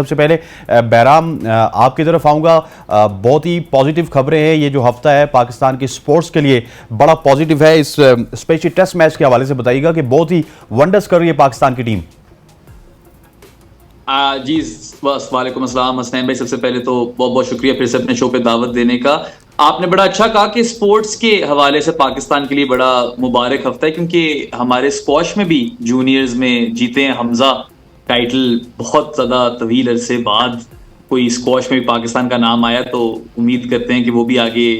सबसे पहले बहराम आपकी तरफ आऊँगा। बहुत ही पॉजिटिव खबरें हैं, ये जो हफ्ता है पाकिस्तान की स्पोर्ट्स के लिए बड़ा पॉजिटिव है। इस स्पेशली टेस्ट मैच के हवाले से बताइएगा कि बहुत ही वंडर्स कर रही है पाकिस्तान की टीम। जी वालेकुम अस्सलाम हसनैन भाई, सबसे पहले तो बहुत बहुत शुक्रिया फिर से अपने शो पे दावत देने का। आपने बड़ा अच्छा कहा कि स्पोर्ट्स के हवाले से पाकिस्तान के लिए बड़ा मुबारक हफ्ता है, क्योंकि हमारे स्क्वॉश में भी जूनियर्स में जीते हैं हमजा टाइटल। बहुत ज्यादा तवील अरसे बाद कोई स्क्वॉश में भी पाकिस्तान का नाम आया, तो उम्मीद करते हैं कि वो भी आगे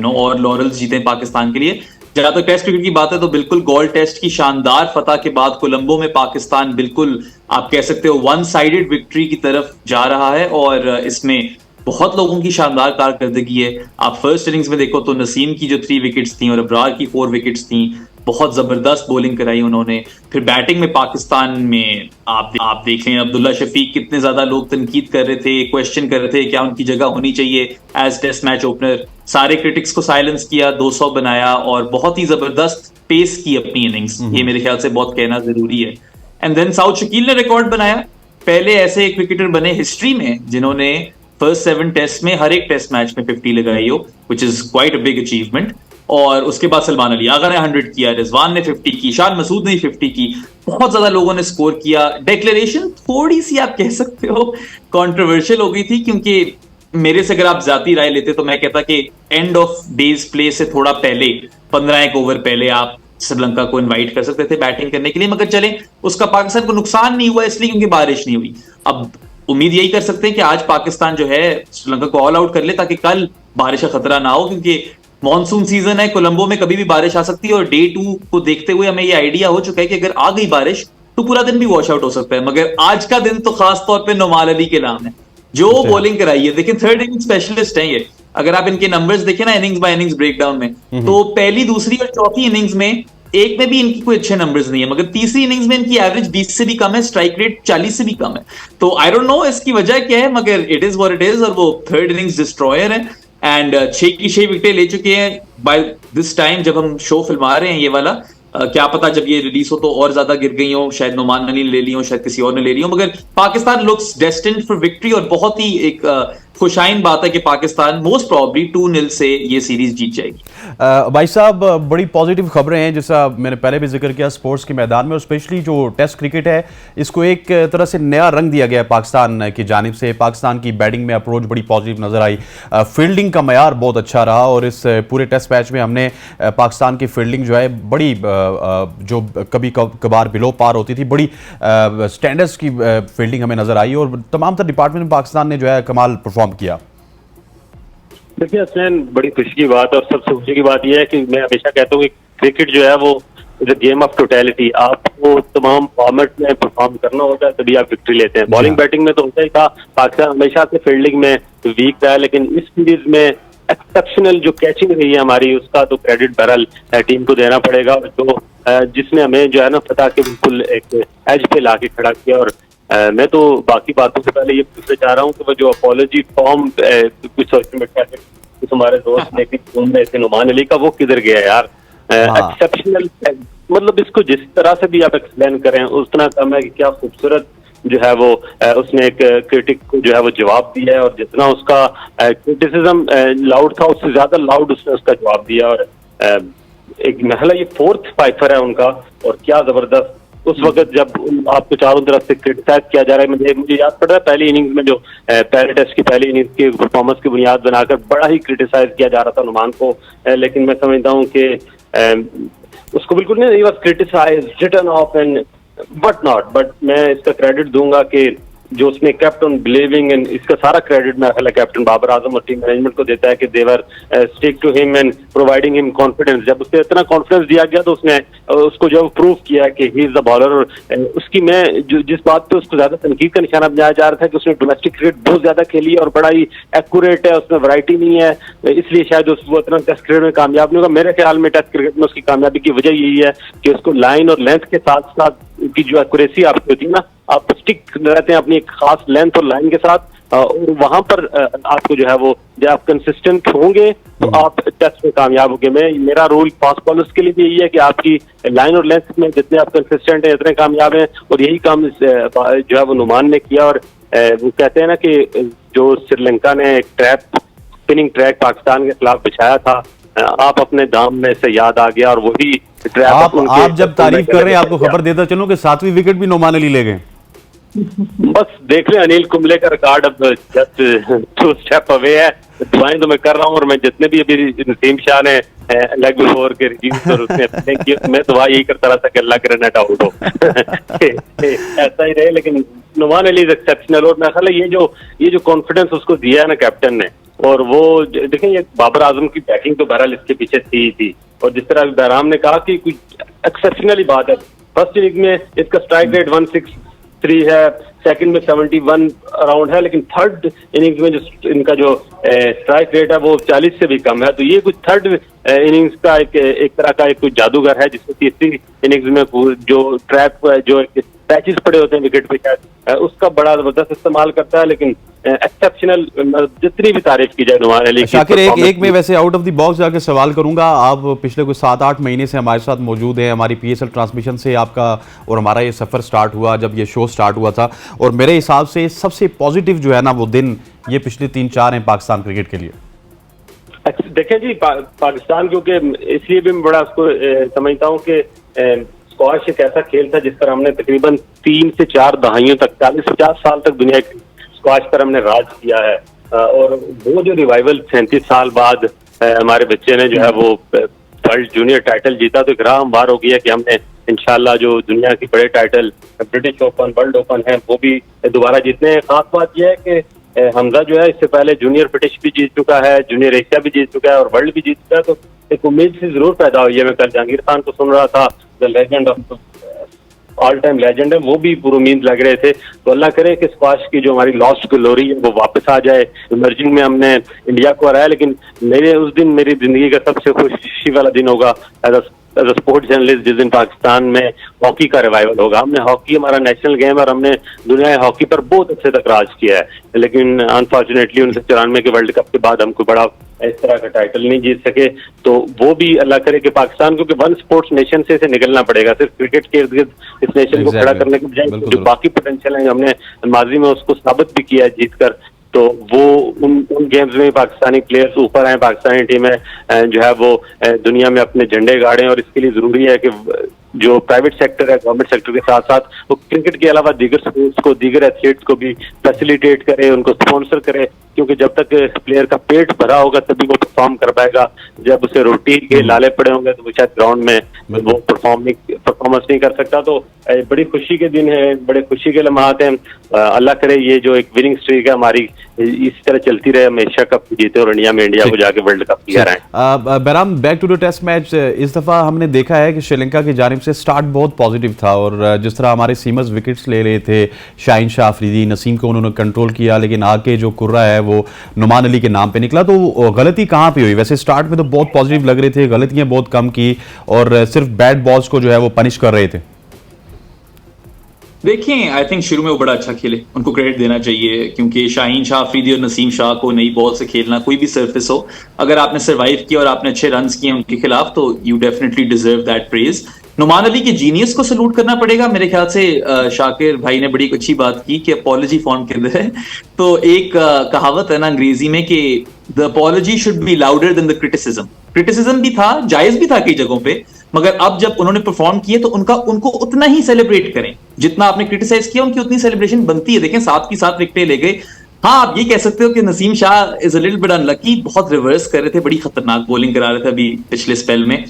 और लॉरल्स जीते पाकिस्तान के लिए। जहां तक टेस्ट क्रिकेट की बात है तो बिल्कुल गोल्ड टेस्ट की शानदार फतह के बाद कोलंबो में पाकिस्तान बिल्कुल आप कह सकते हो वन साइडेड विक्ट्री की तरफ जा रहा है, और इसमें बहुत लोगों की शानदार कारकर्दगी है। आप फर्स्ट इनिंग्स में देखो तो नसीम की जो 3 विकेट्स थी और अबरार की 4 विकेट्स थी, बहुत जबरदस्त बॉलिंग कराई उन्होंने। फिर बैटिंग में पाकिस्तान में आप देख लें, अब्दुल्ला शफीक कितने ज्यादा लोग तनकीद कर रहे थे, क्वेश्चन कर रहे थे क्या उनकी जगह होनी चाहिए एज टेस्ट मैच ओपनर। सारे क्रिटिक्स को साइलेंस किया, 200 बनाया और बहुत ही जबरदस्त पेस की अपनी इनिंग्स। ये मेरे ख्याल से बहुत कहना जरूरी है। एंड देन साउथ शकील ने रिकॉर्ड बनाया, पहले ऐसे एक क्रिकेटर बने हिस्ट्री में जिन्होंने फर्स्ट 7 टेस्ट में हर एक टेस्ट मैच में 50 लगाई हो, which is quite a big achievement. और उसके बाद सलमान अली आगा ने 100 किया, रिजवान ने 50 की, शान मसूद ने 50 की, बहुत ज्यादा लोगों ने स्कोर किया। डिक्लेरेशन थोड़ी सी आप कह सकते हो कंट्रोवर्शियल हो गई थी, क्योंकि मेरे से अगर आप जाती राय लेते तो मैं कहता कि एंड ऑफ डेज प्ले से थोड़ा पहले 15 ओवर पहले आप श्रीलंका को इनवाइट कर सकते थे बैटिंग करने के लिए, मगर चले उसका पाकिस्तान को नुकसान नहीं हुआ इसलिए क्योंकि बारिश नहीं हुई। अब उम्मीद यही कर सकते हैं कि आज पाकिस्तान जो है श्रीलंका को ऑल आउट कर ले, ताकि कल बारिश का खतरा ना हो, क्योंकि मॉनसून सीजन है, कोलंबो में कभी भी बारिश आ सकती है। और डे 2 को देखते हुए हमें ये आइडिया हो चुका है कि अगर आ गई बारिश तो पूरा दिन भी वॉश आउट हो सकता है। मगर आज का दिन तो खास तौर पे नोमान अली के नाम है, जो बॉलिंग कराई है। देखिए थर्ड इनिंग स्पेशलिस्ट हैं ये, अगर आप इनके नंबर्स देखें ना इनिंग्स बाय इनिंग्स ब्रेकडाउन में, तो पहली, दूसरी और चौथी इनिंग्स में एक में भी इनकी कोई अच्छे नंबर्स नहीं है, मगर तीसरी इनिंग्स में इनकी एवरेज 20 से भी कम है, स्ट्राइक रेट 40 से भी कम है। तो आई डोंट नो इसकी वजह क्या है, मगर it is what it is. और वो थर्ड इनिंग्स डिस्ट्रॉयर है एंड 6 की 6 विकेटें ले चुके हैं बाय दिस टाइम जब हम शो फिल्मा रहे हैं ये वाला। क्या पता जब ये रिलीज हो तो और ज्यादा गिर गई हो, शायद नोमान अली ने ले ली हो, शायद किसी और ने ले ली हो, मगर Pakistan looks destined for victory. और बहुत ही एक खुशाइन बात है कि पाकिस्तान मोस्ट प्रॉब्ली 2-0 से ये सीरीज जीत जाएगी। भाई साहब, बड़ी पॉजिटिव खबरें हैं, जैसा मैंने पहले भी जिक्र किया स्पोर्ट्स के मैदान में, और स्पेशली जो टेस्ट क्रिकेट है इसको एक तरह से नया रंग दिया गया है पाकिस्तान की जानिब से। पाकिस्तान की बैटिंग में अप्रोच बड़ी पॉजिटिव नजर आई, फील्डिंग का मयार बहुत अच्छा रहा, और इस पूरे टेस्ट मैच में हमने पाकिस्तान की फील्डिंग जो है बड़ी जो कभी कभार बिलो पार होती थी, बड़ी स्टैंडर्ड्स की फील्डिंग हमें नजर आई, और तमाम तर डिपार्टमेंट में पाकिस्तान ने जो है कमाल परफॉर्म किया। देखिए हसनैन, बड़ी खुशी की बात और सबसे खुशी की बात यह है कि मैं हमेशा कहता हूँ कि क्रिकेट जो है वो गेम ऑफ टोटलिटी। आपको तमाम फॉर्मेट में परफॉर्म करना होता है तभी आप विक्ट्री लेते हैं। बॉलिंग बैटिंग में तो होता ही था, पाकिस्तान हमेशा से फील्डिंग में वीक रहा है, लेकिन इस सीरीज में एक्सेप्शनल जो कैचिंग रही है हमारी, उसका तो क्रेडिट बहरहाल टीम को देना पड़ेगा, और जो जिसने हमें जो है ना फतह के बिल्कुल एक एज पे ला के खड़ा किया। और मैं तो बाकी बातों से पहले ये पूछना चाह रहा हूँ कि वो जो अपॉलॉजी फॉर्म कुछ सोशल मीडिया पे कुछ हमारे दोस्त ने घूम रहे थे नोमान अली का, वो किधर गया यार? एक्सेप्शनल, मतलब इसको जिस तरह से भी आप एक्सप्लेन करें उतना कम है कि क्या खूबसूरत जो है वो उसने एक क्रिटिक को जो है वो जवाब दिया है, और जितना उसका क्रिटिसिज्म लाउड था उससे ज्यादा लाउड उसने उसका जवाब दिया। और एक महला ये 4th फाइफर है उनका, और क्या जबरदस्त उस वक्त जब आपको चारों तरफ से क्रिटिसाइज किया जा रहा है। मुझे याद पड़ रहा है पहली इनिंग्स में जो पहले टेस्ट की पहली इनिंग्स की परफॉर्मेंस की बुनियाद बनाकर बड़ा ही क्रिटिसाइज किया जा रहा था नुमान को, लेकिन मैं समझता हूँ कि उसको बिल्कुल नहीं was criticise return of and but not, but मैं इसका क्रेडिट दूंगा कि जो उसने केप्ट ऑन बिलीविंग, एंड इसका सारा क्रेडिट मैं कैप्टन बाबर आजम और टीम मैनेजमेंट को देता है कि they were stick to him and providing him confidence. जब उसे इतना कॉन्फिडेंस दिया गया तो उसने उसको जब प्रूव किया कि ही इज द बॉलर। और उसकी मैं जिस बात पे उसको ज्यादा तनकीद का निशाना बनाया जा रहा था कि उसने डोमेस्टिक क्रिकेट बहुत ज्यादा खेली है और बड़ा ही एक्यूरेट है, उसमें वैरायटी नहीं है, इसलिए शायद वो इतना टेस्ट क्रिकेट में कामयाब नहीं होगा। मेरे ख्याल में टेस्ट क्रिकेट में उसकी कामयाबी की वजह यही है कि उसको लाइन और लेंथ के साथ साथ की जो एक्यूरेसी आपकी होती है ना, आप स्टिक रहते हैं अपनी एक खास लेंथ और लाइन के साथ, और वहां पर आपको जो है वो जब आप कंसिस्टेंट होंगे तो आप टेस्ट में कामयाब होंगे। मेरा रूल फास्ट बॉलर्स के लिए भी यही है कि आपकी लाइन और लेंथ में जितने आप कंसिस्टेंट हैं इतने कामयाब हैं, और यही काम जो है वो नुमान ने किया। और वो कहते हैं ना कि जो श्रीलंका ने एक स्पिनिंग ट्रैक पाकिस्तान के खिलाफ बिछाया था, आप अपने दाम में से याद आ गया और वही ट्रैक आप जब तारीफ कर रहे हैं, आपको खबर देता चलूं कि 7वीं विकेट भी नोमान अली ले गए। बस देख रहे अनिल कुंबले का रिकॉर्ड अब जस्ट 2 स्टेप अवे है। दुआएं तो मैं कर रहा हूँ, और मैं जितने भी अभी नसीम शाह ने लेग बिफोर के रिव्यूज और उसने मैं दुआ यही करता रहा था कि अल्लाह करे नेट आउट हो ऐसा ही रहे। लेकिन नुमान अली इज एक्सेप्शनल, और मेरा ख्याल है ये जो कॉन्फिडेंस उसको दिया है ना कैप्टन ने, और वो देखें ये बाबर आजम की बैटिंग तो बहरहाल इसके पीछे थी, और जिस तरह बहराम ने कहा कि कुछ एक्सेप्शनल ही बात है। फर्स्ट इनिंग में इसका स्ट्राइक रेट 163 है, सेकंड में 71 अराउंड है, लेकिन थर्ड इनिंग्स में जो इनका जो स्ट्राइक रेट है वो 40 से भी कम है। तो ये कुछ थर्ड इनिंग्स का एक तरह का एक जादूगर है, जिसमें तीसरी इनिंग्स में जो ट्रैप जो पैचेस पड़े होते हैं विकेट पे शायद उसका बड़ा जबरदस्त इस्तेमाल करता है। लेकिन एक्सेप्शनल जितनी भी तारीफ की जाए नुमान अली की। शाकिर, एक में वैसे आउट ऑफ द बॉक्स जाके सवाल करूंगा। आप पिछले कुछ 7-8 महीने से हमारे साथ मौजूद हैं। हमारी PSL ट्रांसमिशन से आपका और हमारा ये सफ़र स्टार्ट हुआ जब ये शो स्टार्ट हुआ था, और मेरे हिसाब से सबसे पॉजिटिव जो है ना वो दिन ये पिछले 3-4 हैं पाकिस्तान क्रिकेट के लिए। देखें जी, पाकिस्तान क्योंकि इसलिए भी मैं बड़ा उसको समझता हूँ कि स्क्वाश एक ऐसा खेल था जिस पर हमने तकरीबन 3 से 4 दहाइयों तक 40-50 साल तक दुनिया की स्क्वाश पर हमने राज किया है। और वो जो रिवाइवल 37 साल बाद हमारे बच्चे ने जो है वो वर्ल्ड जूनियर टाइटल जीता, तो एक राह हमवार हो गया कि हमने इंशाल्लाह जो दुनिया की बड़े title British open, world open है, वो भी दोबारा जीतने हैं। खास बात यह है कि हमजा जो है इससे पहले जूनियर ब्रिटिश भी जीत चुका है, जूनियर एशिया भी जीत चुका है और वर्ल्ड भी जीत चुका है। तो एक उम्मीद से जरूर पैदा हुई है। मैं कल जहांगीर खान को सुन रहा था, the legend of all time legend है, वो भी पूरी उम्मीद लग रहे थे। तो अल्लाह करे कि स्क्वाश की जो हमारी लॉस्ट ग्लोरी है वो वापस आ जाए। इमर्जिंग में हमने इंडिया को हराया, लेकिन उस दिन मेरी जिंदगी का सबसे खुशी वाला दिन होगा एज अ स्पोर्ट्स जर्नलिस्ट, जिस दिन पाकिस्तान में हॉकी का रिवाइवल होगा। हमने हॉकी हमारा नेशनल गेम और हमने दुनिया हॉकी पर बहुत अच्छे तक राज किया है, लेकिन अनफॉर्चुनेटली 1994 के वर्ल्ड कप के बाद हमको बड़ा इस तरह का टाइटल नहीं जीत सके। तो वो भी अल्लाह करे कि पाकिस्तान, क्योंकि वन स्पोर्ट्स नेशन से इसे निकलना पड़ेगा। सिर्फ क्रिकेट के इर्द गिर्द इस नेशन को खड़ा करने के बजाय जो बाकी पोटेंशियल है हमने माजी में उसको साबित भी किया है जीत कर। तो वो उन गेम्स में पाकिस्तानी प्लेयर्स ऊपर आए, पाकिस्तानी टीमें जो है वो दुनिया में अपने झंडे गाड़ें, और इसके लिए जरूरी है कि जो प्राइवेट सेक्टर है गवर्नमेंट सेक्टर के साथ साथ वो क्रिकेट के अलावा दीगर स्पोर्ट्स को, दीगर एथलीट्स को भी फैसिलिटेट करे, उनको स्पॉन्सर करे, क्योंकि जब तक प्लेयर का पेट भरा होगा तभी वो परफॉर्म कर पाएगा। जब उसे रोटी के लाले पड़े होंगे तो वो शायद ग्राउंड में वो परफॉर्मेंस नहीं कर सकता। तो बड़ी खुशी के दिन है, बड़े खुशी के लम्हात हैं। अल्लाह करे ये जो एक विनिंग स्ट्रीक है हमारी इस तरह चलती रहे, हम एशिया कप जीते और इंडिया को जाके वर्ल्ड कप किया रहे। Bahram, back to the test match, इस दफा हमने देखा है कि श्रीलंका की जानिब से स्टार्ट बहुत पॉजिटिव था, और जिस तरह हमारे सीमर्स विकेट्स ले रहे थे, शाहीन शाह अफरीदी, नसीम को उन्होंने कंट्रोल किया, लेकिन आके जो कुर्रा है वो नुमान अली के नाम पे निकला। तो गलती कहाँ पे हुई? वैसे स्टार्ट में तो बहुत पॉजिटिव लग रहे थे, गलतियां बहुत कम की और सिर्फ बैट बॉल्स को जो है वो पनिश कर रहे थे। देखिए, आई थिंक शुरू में वो बड़ा अच्छा खेले, उनको क्रेडिट देना चाहिए, क्योंकि शाहीन शाह अफरीदी और नसीम शाह को नई बॉल से खेलना, कोई भी सरफेस हो, अगर आपने सर्वाइव किया और आपने अच्छे रन किए उनके खिलाफ तो you definitely deserve that praise. Nauman Ali के जीनियस को सलूट करना पड़ेगा। मेरे ख्याल से शाकिर भाई ने बड़ी अच्छी बात की कि अपॉलॉजी फॉर्म के अंदर है। तो एक कहावत है ना अंग्रेजी में कि the apology should be louder than the criticism. Criticism भी था, जायज भी था कई जगहों पे, मगर अब जब उन्होंने परफॉर्म किए तो उनको उतना ही सेलिब्रेट करें जितना आपने क्रिटिसाइज किया, उनकी उतनी सेलिब्रेशन बनती है। देखें 7 की 7 विकेटें ले गए। हाँ, आप ये कह सकते हो कि Naseem Shah is a little bit unlucky, बहुत रिवर्स कर रहे थे, बड़ी खतरनाक बॉलिंग करा रहे थे अभी पिछले स्पेल में।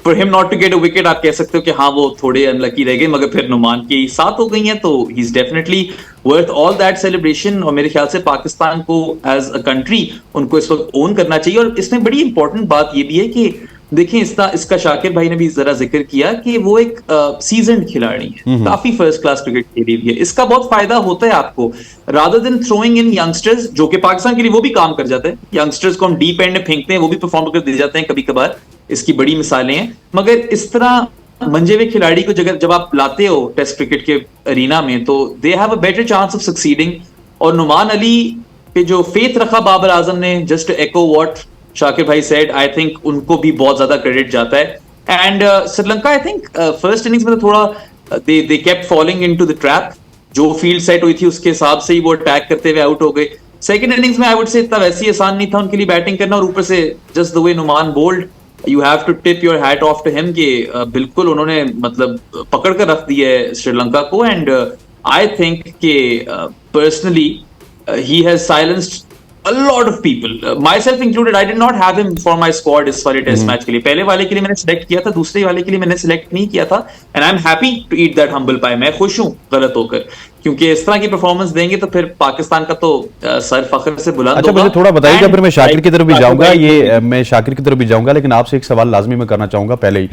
For him not to get a wicket आप कह सकते हो कि हाँ वो थोड़े अनलकी रह गए, मगर फिर नुमान की 7 हो गई हैं तो he is definitely worth all that celebration. और मेरे ख्याल से पाकिस्तान को एज अ कंट्री उनको इस वक्त ओन करना चाहिए। और इसमें बड़ी इंपॉर्टेंट बात ये भी है कि देखिए इसका शाकिर भाई ने भी जरा जिक्र किया कि वो एक सीजन्ड खिलाड़ी है, काफी फर्स्ट क्लास क्रिकेट खेली हुई है। इसका बहुत फायदा होता है आपको, रादर देन थ्रोइंग इन यंगस्टर्स, जो कि पाकिस्तान के लिए वो भी काम कर जाते हैं। यंगस्टर्स को हम डीप एंड में फेंकते हैं, वो भी परफॉर्म कर दे जाते हैं कभी कभार, इसकी बड़ी मिसालें हैं। मगर इस तरह मंजे हुए खिलाड़ी को जब आप लाते हो टेस्ट क्रिकेट के अरीना में तो they have a better chance of succeeding. और नुमान अली पे जो फेथ रखा बाबर आजम ने, जस्ट एको व्हाट शाकिर भाई सेड, आई थिंक उनको भी बहुत ज्यादा क्रेडिट जाता है। And Sri Lanka I think first innings में तो थोड़ा they kept falling into the trap, जो फील्ड सेट हुई थी उसके हिसाब से ही वो अटैक करते हुए आउट हो गए। सेकंड इनिंग्स में आई वुड से इतना वैसे ही आसान नहीं था उनके लिए बैटिंग करना, और ऊपर से just the way Nauman bowled, you have to tip your hat off to him कि बिल्कुल उन्होंने मतलब पकड़ कर रख दिया है श्रीलंका को। एंड आई थिंक कि personally he has silenced a lot of people, myself included. I did not have him for my squad इस वाले टेस्ट मैच के लिए। पहले वाले के लिए मैंने सिलेक्ट किया था, दूसरे वाले के लिए मैंने सिलेक्ट नहीं किया था। And I am happy to eat that humble pie. मैं खुश हूं गलत होकर, क्योंकि इस तरह की परफॉर्मेंस देंगे तो फिर पाकिस्तान का तो सर फख्र से बुलंद अच्छा, होगा। मुझे थोड़ा बताइएगा, फिर मैं शाकिर की तरफ भी जाऊंगा। ये मैं शाकिर की तरफ भी जाऊंगा, लेकिन आपसे एक सवाल लाजमी मैं करना चाहूंगा पहले ही।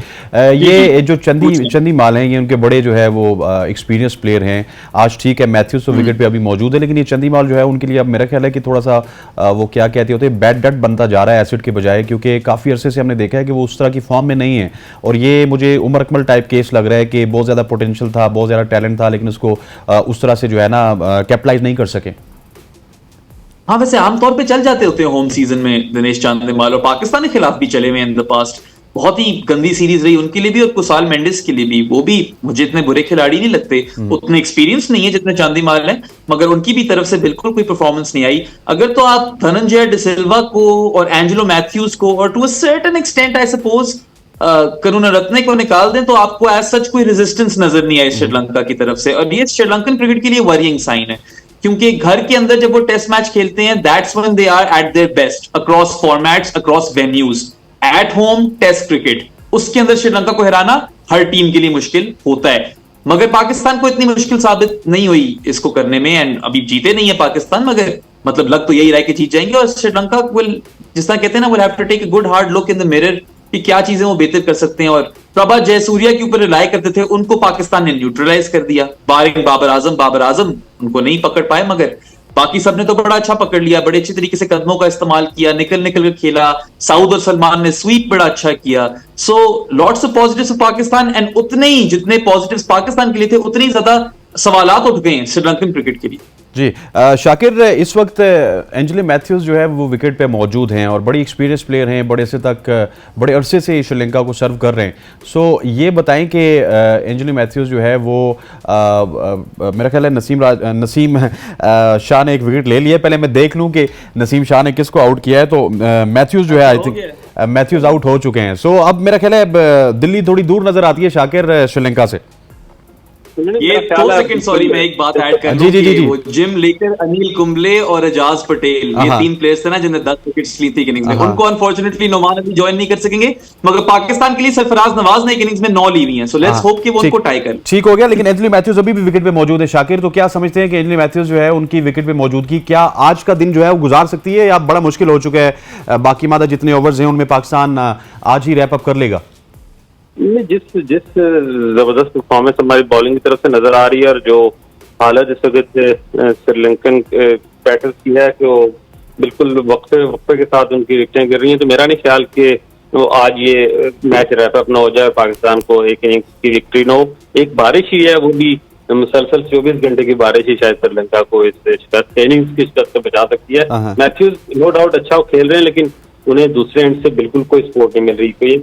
ये जो चंदी माल हैं, ये उनके बड़े जो है वो एक्सपीरियंस प्लेयर हैं। आज ठीक है मैथ्यूज तो विकेट पे अभी मौजूद है, लेकिन ये चंदी माल जो है उनके लिए अब मेरा ख्याल है कि थोड़ा सा वो क्या कहते होते हैं, बैड डट बनता जा रहा है एसिड के बजाय, क्योंकि काफी अरसे से हमने देखा है कि वो उस तरह की फॉर्म में नहीं है। और ये मुझे उमर अकमल टाइप केस लग रहा है कि बहुत ज्यादा पोटेंशियल था, बहुत ज्यादा टैलेंट था, लेकिन उसको उस तरह से जो है ना कैपिटलाइज नहीं कर सके। हाँ, वैसे आमतौर पे चल जाते होते हैं होम सीजन में दिनेश चांदिमाल, और पाकिस्तान के खिलाफ भी चले हुए इन द पास्ट। बहुत ही गंदी सीरीज रही उनके लिए भी और कुसाल मेंडिस के लिए भी। वो भी मुझे इतने बुरे खिलाड़ी नहीं लगते, उतने एक्सपीरियंस नहीं है जितने चांदिमाल हैं, मगर उनकी भी तरफ से बिल्कुल कोई परफॉर्मेंस नहीं आई। अगर तो आप धनंजय डिसिल्वा को और एंजेलो मैथ्यूज को और to a certain extent I suppose Karunaratne को निकाल दें, तो आपको एज सच कोई रेजिस्टेंस नजर नहीं आई श्रीलंका की तरफ से। और ये श्रीलंकन क्रिकेट के लिए वरिंग साइन है, क्योंकि घर के अंदर जब वो टेस्ट मैच खेलते हैं, that's when they are at their best across formats, across venues. At home test cricket, उसके अंदर श्रीलंका को हराना हर टीम के लिए मुश्किल होता है, मगर पाकिस्तान को इतनी मुश्किल साबित नहीं हुई इसको करने में। एंड अभी जीते नहीं है पाकिस्तान, मगर मतलब लग तो यही रहा है कि जीत जाएंगे। और श्रीलंका विल, जिस तरह कहते हैं ना, will have to take a good hard look in the mirror कि क्या चीजें वो बेहतर कर सकते हैं। और प्रभा जयसूर्या के ऊपर रिलाई करते थे, उनको पाकिस्तान ने न्यूट्रलाइज कर दिया। बारिंग बाबर आजम उनको नहीं पकड़ पाए, मगर बाकी सबने तो बड़ा अच्छा पकड़ लिया, बड़े अच्छी तरीके से कदमों का इस्तेमाल किया, निकल कर खेला। साउद और सलमान ने स्वीप बड़ा अच्छा किया। So lots of positives for Pakistan, and उतने ही जितने पॉजिटिव्स पाकिस्तान के लिए थे, उतनी ज्यादा सवालात उठ गए हैं श्रीलंकन क्रिकेट के लिए। जी शाकिर, इस वक्त एंजेलो मैथ्यूज जो है वो विकेट पे मौजूद हैं और बड़ी एक्सपीरियंस प्लेयर हैं, बड़े अरसे से श्रीलंका को सर्व कर रहे हैं। सो ये बताएं कि एंजेलो मैथ्यूज जो है वो मेरा ख्याल है नसीम शाह ने एक विकेट ले लिया। पहले मैं देख लूं कि नसीम शाह ने किसको आउट किया है। तो मैथ्यूज जो है आई थिंक मैथ्यूज आउट हो चुके हैं। सो अब मेरा ख्याल है दिल्ली थोड़ी दूर नजर आती है शाकिर श्रीलंका से। ये 2 सेकंड, सॉरी मैं एक बात ऐड कर दूं कि वो जिम लेकर अनिल कुंबले और एजाज पटेल, ये 3 प्लेयर्स थे ना जिन्होंने 10 विकेट्स ली थी इनिंग्स में, उनको अनफॉर्चुनेटली नोमान अली ज्वाइन नहीं कर सकेंगे, मगर पाकिस्तान के लिए सरफराज नवाज ने एक इनिंग्स में 9 ली हुई हैं। सो लेट्स होप कि वो उनको टाई कर। ठीक हो गया, लेकिन एंजेलो मैथ्यूज अभी भी विकेट पे मौजूद है। शाकिर, तो क्या समझते हैं कि एंजेलो मैथ्यूज जो है उनकी विकेट पे मौजूदगी क्या आज का दिन जो है वो गुजार सकती है, या बड़ा मुश्किल हो चुका है, बाकी मादा जितने ओवर्स हैं उनमें पाकिस्तान आज ही रैप अप कर लेगा? जिस जबरदस्त परफॉर्मेंस हमारी बॉलिंग की तरफ से नजर आ रही है, और जो हालत इस वक्त श्रीलंकन बैटर्स की है कि वो बिल्कुल वक्फे के साथ उनकी विकेटें गिर रही हैं, तो मेरा नहीं ख्याल कि वो आज ये मैच रैप अप ना हो जाए, पाकिस्तान को एक इनिंग्स की विक्ट्री ना हो। एक बारिश ही है, वो भी मुसलसल 24 घंटे की बारिश ही शायद श्रीलंका को इस शिकस्त इनिंग्स की शिकस्त से बचा सकती है। मैथ्यूज नो डाउट अच्छा वो खेल रहे हैं, लेकिन उन्हें दूसरे एंड से बिल्कुल कोई सपोर्ट नहीं मिल रही। कोई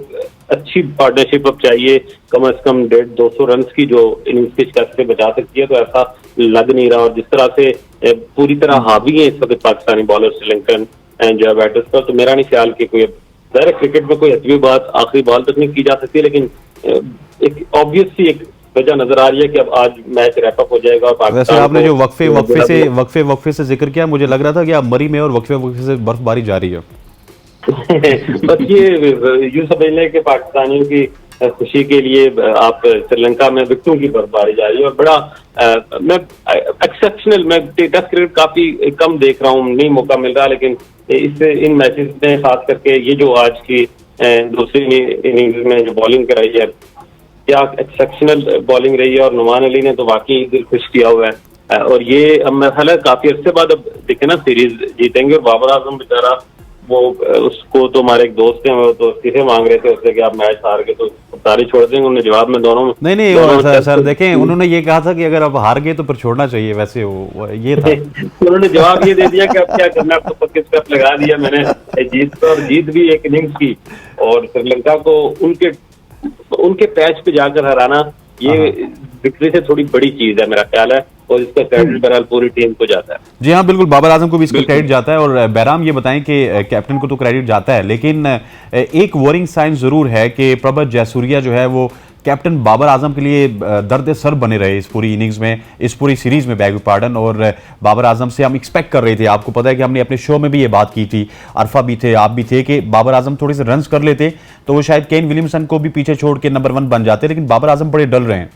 अच्छी पार्टनरशिप अब चाहिए, कम से कम 150-200 रन की जो इनिंग्स की शिकस्त से बचा सकती है, तो ऐसा लग नहीं रहा। और जिस तरह से पूरी तरह हावी है इस वक्त पाकिस्तानी बॉलर श्रीलंकन जो बैटर्स पर, तो मेरा नहीं ख्याल कि कोई डायरेक्ट क्रिकेट में कोई हतवी बात आखिरी बॉल तक नहीं की जा सकती, लेकिन एक ऑब्वियस सी एक वजह नजर आ रही है कि अब आज मैच रैप अप हो जाएगा। वैसे आपने जो वक्फे से जिक्र किया, मुझे लग रहा था कि आप मरी में और वक्फे से बर्फबारी जारी है। बस ये यूं समझ लें कि पाकिस्तानियों की खुशी के लिए आप श्रीलंका में विकेटों की बर्फबारी जा रही है। और बड़ा मैं एक्सेप्शनल, मैं टेस्ट क्रिकेट काफी कम देख रहा हूँ, नहीं मौका मिल रहा, लेकिन इससे इन मैचेस में खास करके ये जो आज की दूसरी इनिंग्स में जो बॉलिंग कराई है, क्या एक्सेप्शनल बॉलिंग रही है। और नुमान अली ने तो वाकई दिल खुश किया हुआ है। और ये अब मेरा ख्याल है काफी अर्से बाद अब देखे ना सीरीज जीतेंगे। और बाबर आजम बेचारा, वो उसको तो हमारे एक दोस्त हैं, वो तो किसे मांग रहे थे उससे कि आप मैच हार गए तो सारी छोड़ देंगे। उन्होंने जवाब में दोनों नहीं सर देखें, उन्होंने ये कहा था कि अगर आप हार गए तो फिर छोड़ना चाहिए, वैसे वो ये था। उन्होंने जवाब ये दे दिया कि अब क्या करना, अब तो 25 कप लगा दिया मैंने जीत पर, और जीत भी एक इनिंग्स की। और श्रीलंका को उनके पैच पे जाकर हराना ये विक्ट्री से थोड़ी बड़ी चीज है मेरा ख्याल है, और इसका क्रेडिट बहरहाल पूरी टीम को जाता है। जी हाँ, बिल्कुल, बाबर आजम को भी इसका क्रेडिट जाता है। और बैराम ये बताएं कि कैप्टन को तो क्रेडिट जाता है, लेकिन एक वॉरिंग साइन जरूर है कि प्रभत जयसूर्या जो है वो कैप्टन बाबर आजम के लिए दर्द सर बने रहे इस पूरी इनिंग्स में, इस पूरी सीरीज में, बैग पार्डन। और बाबर आजम से हम एक्सपेक्ट कर रहे थे, आपको पता है कि हमने अपने शो में भी ये बात की थी, अरफा भी थे, आप भी थे, कि बाबर आजम थोड़े से रन्स कर लेते तो वो शायद केन विलियमसन को भी पीछे छोड़ के नंबर 1 बन जाते, लेकिन बाबर आजम बड़े डल रहे हैं।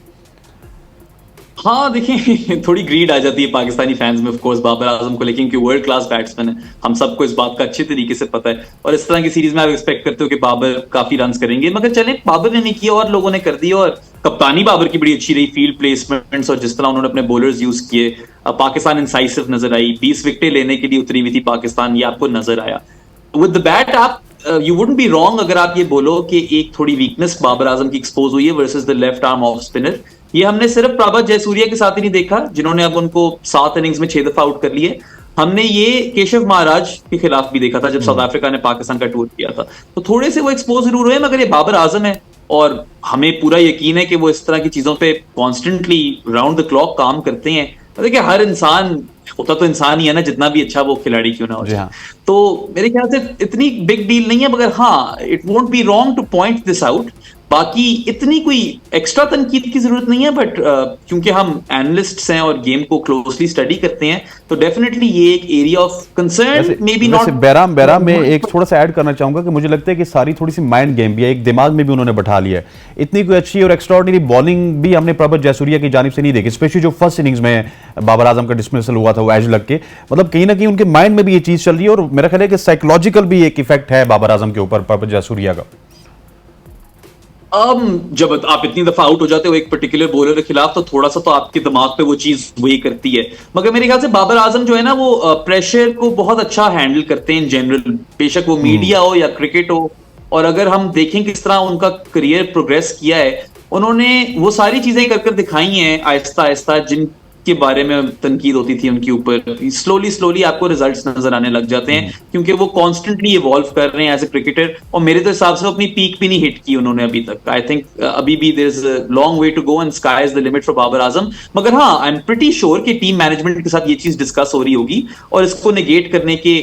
हाँ देखिए, थोड़ी ग्रीड आ जाती है पाकिस्तानी फैंस में ऑफ कोर्स बाबर आजम को, लेकिन क्योंकि वर्ल्ड क्लास बैट्समैन है, हम सबको इस बात का अच्छे तरीके से पता है। और इस तरह की सीरीज में आप एक्सपेक्ट करते हो कि बाबर काफी रन्स करेंगे, मगर चले, बाबर ने नहीं किया और लोगों ने कर दिया। और कप्तानी बाबर की बड़ी अच्छी रही, फील्ड प्लेसमेंट्स और जिस तरह उन्होंने अपने बॉलर्स यूज किए, पाकिस्तान इंसाइसिव नजर आई, 20 विकेटें लेने के लिए उतरी हुई थी पाकिस्तान, ये आपको नजर आया। विद द बैट आप यू वुडंट बी रॉन्ग अगर आप ये बोलो कि एक थोड़ी वीकनेस बाबर आजम की एक्सपोज हुई है versus the left arm off spinner. ये हमने सिर्फ प्रभत जयसूर्या के साथ ही नहीं देखा, जिन्होंने अब उनको 7 इनिंग्स में 6 दफा आउट कर लिए। हमने ये केशव महाराज के खिलाफ भी देखा था जब साउथ अफ्रीका ने पाकिस्तान का टूर किया था। तो थोड़े से वो एक्सपोज जरूर हुए, मगर ये बाबर आजम है और हमें पूरा यकीन है कि वो इस तरह की चीजों पे कॉन्स्टेंटली राउंड द क्लॉक काम करते हैं। देखिए, हर इंसान होता तो इंसान ही है ना, जितना भी अच्छा वो खिलाड़ी क्यों ना हो जाए। तो मेरे ख्याल से इतनी बिग डील नहीं है, मगर हाँ, it won't be wrong two point this out. बाकी इतनी कोई एक्स्ट्रा तनकीद की जरूरत नहीं है, बट क्योंकि हम एनालिस्ट्स हैं और गेम को क्लोजली स्टडी करते हैं, तो डेफिनेटली ये एक area of concern may be not. Bairam में एक थोड़ा सा ऐड करना चाहूंगा कि मुझे लगता है कि सारी थोड़ी सी माइंड गेम भी है, एक दिमाग में भी उन्होंने बैठा लिया है। इतनी कोई अच्छी और एक्स्ट्राऑर्डिनरी बॉलिंग भी हमने प्रभत जयसूर्या की जानिब से नहीं देखी, स्पेशली जो फर्स्ट इनिंग्स में बाबर आजम का डिसमिसल हुआ था वो एज लग के, मतलब कहीं ना कहीं उनके माइंड में भी ये चीज चल रही है। और मेरा ख्याल है कि साइकोलॉजिकल भी एक इफेक्ट है बाबर आजम के ऊपर, प्रभत जयसूर्या का। जब आप इतनी दफा आउट हो जाते हो एक पर्टिकुलर बॉलर के खिलाफ, तो थोड़ा सा तो आपके दिमाग पे वो चीज वही करती है। मगर मेरे ख्याल से बाबर आजम जो है ना, वो प्रेशर को बहुत अच्छा हैंडल करते हैं इन जनरल, बेशक वो मीडिया हो या क्रिकेट हो। और अगर हम देखें किस तरह उनका करियर प्रोग्रेस किया है, उन्होंने वो सारी चीजें कर दिखाई हैं आहिस्ता आहिस्ता, जिनके बारे में तनकीद होती थी उनके ऊपर। स्लोली आपको रिजल्ट्स नजर आने लग जाते हैं, क्योंकि वो कॉन्स्टेंटली इवॉल्व कर रहे हैं एज ए क्रिकेटर। और मेरे तो हिसाब से अपनी पीक भी नहीं हिट की उन्होंने अभी तक। आई थिंक अभी भी there is a long way to go and sky is the limit for Babar Azam. मगर हाँ, आई एम प्रीटी श्योर कि टीम मैनेजमेंट के साथ ये चीज डिस्कस हो रही होगी और इसको नेगेट करने के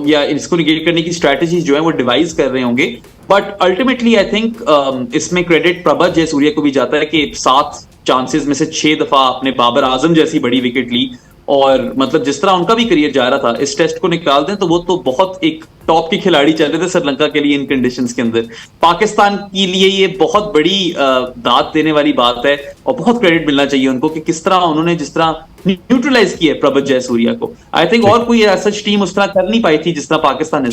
या इसको निगेट करने की स्ट्रैटेजीज जो है वो डिवाइस कर रहे होंगे। बट अल्टीमेटली आई थिंक इसमें क्रेडिट प्रभत जयसूर्या को भी जाता है कि 7 चांसेस में से 6 दफा आपने बाबर आजम जैसी बड़ी विकेट ली। और मतलब जिस तरह उनका भी करियर जा रहा था, इस टेस्ट को निकाल दें तो वो तो बहुत एक टॉप के खिलाड़ी चल रहे थे श्रीलंका के लिए इन कंडीशंस के अंदर। पाकिस्तान के लिए ये बहुत बड़ी दाद देने वाली बात है और बहुत क्रेडिट मिलना चाहिए उनको कि किस तरह उन्होंने जिस तरह न्यूट्रलाइज किया प्रभत जयसूर्या को। आई थिंक और कोई सच टीम उस तरह कर नहीं पाई थी जिस तरह पाकिस्तान ने